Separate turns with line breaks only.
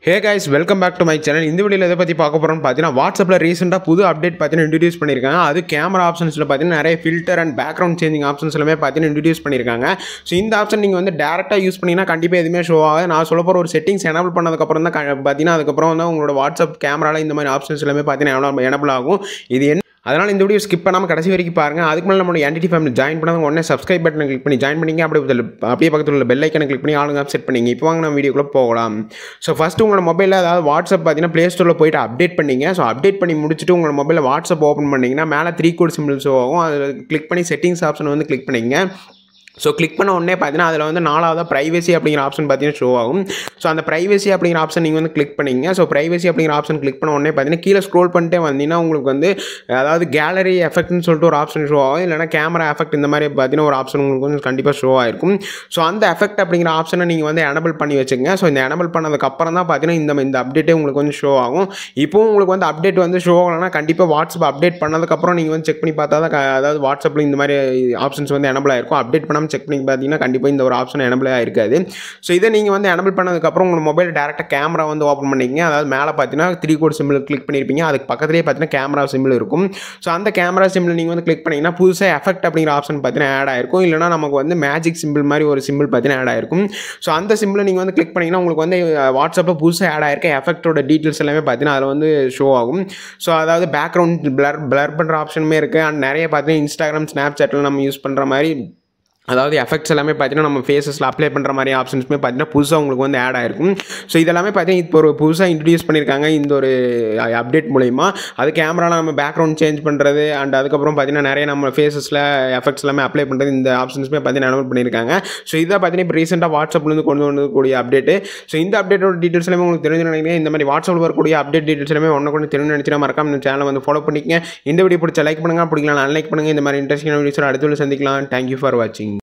Hey guys, welcome back to my channel. இந்த வீடியோல எதை பத்தி பார்க்க போறோம்னு பார்த்தீங்கன்னா வாட்ஸ்அப்ல ரீசெண்டா புது அப்டேட் பார்த்தீங்கன்னா இன்ட்ரோ듀ce பண்ணிருக்காங்க. அது கேமரா ஆப்ஷன்ஸ்ல பார்த்தீங்கன்னா நிறைய filter and background changing options எல்லாமே பார்த்தீங்கன்னா இன்ட்ரோ듀ce பண்ணிருக்காங்க. ஸோ இந்த ஆப்ஷன் நீங்க வந்து டைரக்டா யூஸ் பண்ணீங்கன்னா கண்டிப்பா எதுவுமே ஷோ ஆகாது. நான் சொல்ல போற ஒரு செட்டிங்ஸ் எனேபிள் பண்ணதுக்கு அப்புறம் தான் பார்த்தீங்கன்னா அதுக்கப்புறம் வந்து உங்களோட வாட்ஸ்அப் கேமரால இந்த மாதிரி ஆப்ஷன்ஸ் எல்லாமே பார்த்தீங்கன்னா எனேபிள் ஆகும். இது அதனால் இந்த வீடியோ ஸ்கிப் பண்ணாமல் கடைசி வரைக்கும் பாருங்கள். அதுக்கு மேலே நம்மளோட என்டிடி ஃபேமிலி ஜாயின் பண்ணாங்க உடனே சப்ஸ்கிரைப் பட்டனை கிளிக் பண்ணி ஜாயின் பண்ணிங்க. அப்படியே பக்கத்தில் உள்ள பெல் ஐக்கனை கிளிக் பண்ணி ஆளுங்க செட் பண்ணிங்க. இப்போ வாங்க நம்ம வீடியோக்குள்ளே போகலாம். ஸோ ஃபஸ்ட்டு உங்களோட மொபைலில் அதாவது வாட்ஸ்அப் பார்த்தீங்கன்னா ப்ளே ஸ்டோரில் போய்ட்டு அப்டேட் பண்ணிங்க. ஸோ அப்டேட் பண்ணி முடிச்சுட்டு உங்களோட மொபைலில் வாட்ஸ்அப் ஓப்பன் பண்ணிங்கன்னா மேலே 3 கோட் சிம்பிள் ஷோ ஆகும். அதில் கிளிக் பண்ணி செட்டிங்ஸ் ஆப்ஷன் வந்து கிளிக் பண்ணிங்க. ஸோ கிளிக் பண்ண உடனே பார்த்தீங்கன்னா அதில் வந்து 4வது ப்ரைவசி அப்படிங்கிற ஆப்ஷன் பார்த்தீங்கன்னா ஷோ ஆகும். ஸோ அந்த ப்ரைவசி அப்படிங்கிற ஆப்ஷன் நீங்கள் வந்து கிளிக் பண்ணிங்க. ஸோ ப்ரைவசி அப்படிங்கிற ஆப்ஷன் கிளிக் பண்ண உடனே பார்த்தீங்கன்னா கீழே ஸ்க்ரோல் பண்ணிட்டே வந்தீங்கன்னா உங்களுக்கு வந்து அதாவது கேலரி எஃபெக்ட்னு சொல்லிட்டு ஒரு ஆப்ஷன் ஷோ ஆகும். இல்லைனா கேமரா எஃபெக்ட் இந்த மாதிரி பார்த்தீங்கன்னா ஒரு ஆப்ஷன் உங்களுக்கு வந்து கண்டிப்பாக ஷோ ஆயிருக்கும். ஸோ அந்த எஃபெக்ட் அப்படிங்கிற ஆப்ஷனை நீங்கள் வந்து எனேபிள் பண்ணி வச்சுங்க. ஸோ இந்த எனேபிள் பண்ணதுக்கப்புறம் தான் பார்த்தீங்கன்னா இந்த அப்டேட்டே உங்களுக்கு வந்து ஷோ ஆகும். இப்போவும் உங்களுக்கு வந்து அப்டேட் வந்து ஷோ ஆகலைன்னா கண்டிப்பாக வாட்ஸ்அப் அப்டேட் பண்ணதுக்கப்புறம் நீங்கள் வந்து செக் பண்ணி பார்த்தா தான் அதாவது வாட்ஸ்அப்பில் இந்த மாதிரி ஆப்ஷன்ஸ் வந்து எனேபிள் ஆயிருக்கும். அப்டேட் பண்ணாமல் செக் பண்ணி பார்த்தீங்கன்னா கண்டிப்பாக இந்த ஒரு ஆப்ஷன் எனேபிள் ஆயிருக்காது. ஸோ இதை நீங்கள் வந்து எனேபிள் பண்ணதுக்கப்புறம் உங்கள் மொபைல் டேரெக்டாக கேமரா வந்து ஓப்பன் பண்ணிக்கிங்க. அதாவது மேலே பார்த்தீங்கன்னா 3 கோட் சிம்பிள் கிளிக் பண்ணியிருப்பீங்க. அதுக்கு பக்கத்துலேயே பார்த்தீங்கன்னா கேமரா சிம்பிள் இருக்கும். ஸோ அந்த கேமரா சிம்பிள் நீங்கள் வந்து கிளிக் பண்ணிங்கன்னா புதுசாக எஃபெக்ட் அப்படிங்கிற ஆப்ஷன் பார்த்தீங்கன்னா ஆட் ஆயிருக்கும். இல்லைனா நமக்கு வந்து மேஜிக் சிம்பிள் மாதிரி ஒரு சிம்பிள் பார்த்தீங்கன்னா ஆட் ஆயிருக்கும். ஸோ அந்த சிம்பிளை நீங்கள் வந்து கிளிக் பண்ணிங்கன்னா உங்களுக்கு வந்து வாட்ஸ்அப்பில் புதுசாக ஆட் ஆயிருக்க எஃபெக்டோட டீட்டெயில்ஸ் எல்லாமே பார்த்தீங்கன்னா அதில் வந்து ஷோ ஆகும். ஸோ அதாவது பேக்ரவுண்ட் பிளர் பண்ணுற ஆப்ஷனுமே இருக்குது. அண்ட் நிறைய பார்த்தீங்கன்னா இன்ஸ்டாகிராம் ஸ்னாப்சாட்டில் நம்ம யூஸ் பண்ணுற மாதிரி அதாவது எஃபெக்ட்ஸ் எல்லாமே பார்த்தீங்கன்னா நம்ம ஃபேஸஸில் அப்ளை பண்ணுற மாதிரி ஆப்ஷன்ஸுமே பார்த்தீங்கன்னா புதுசாக உங்களுக்கு வந்து ஆட் ஆயிருக்கும். ஸோ இதெல்லாமே பார்த்தீங்கன்னா இப்போ ஒரு புதுசாக இன்ட்ரடியூஸ் பண்ணியிருக்காங்க இந்த ஒரு அப்டேட் மூலிமா. அது கேமராவில் நம்ம பேக்ரவுண்ட் சேஞ்ச் பண்ணுறது அண்ட் அதுக்கப்புறம் பார்த்தீங்கன்னா நிறைய நம்ம ஃபேஸஸில் எஃபெக்ட்ஸ் எல்லாமே அப்ளை பண்ணுறது இந்த ஆப்ஷன்ஸுமே பார்த்தீங்கன்னா எனேபிள் பண்ணியிருக்காங்க. ஸோ இதை பார்த்தீங்கன்னா இப்போ ரீசெண்டாக வாட்ஸ்அப்லேருந்து கொண்டு வரக்கூடிய அப்டேட்டு. ஸோ இந்த அப்டேட்டோட டீட்டெயில்ஸ் எல்லாமே உங்களுக்கு தெரிஞ்சு நினைக்கிறேன். இந்த மாதிரி வாட்ஸ்அப்பில் வரக்கூடிய அப்டேட் டீட்டெயில்ஸ் எல்லாமே ஒன்று தெரிஞ்சு நினச்சினா மறக்காம இந்த சேனலை வந்து ஃபாலோ பண்ணிக்கங்க. இந்த வீடியோ பிடிச்ச லைக் பண்ணுங்கள், பிடிக்கலாம் அன்லைக் பண்ணுங்கள். இந்த மாதிரி இன்ட்ரெஸ்டிங்கான வீடியோஸ் அடுத்த சந்திக்கலாம். தேங்க்யூ ஃபார் வாட்சிங்.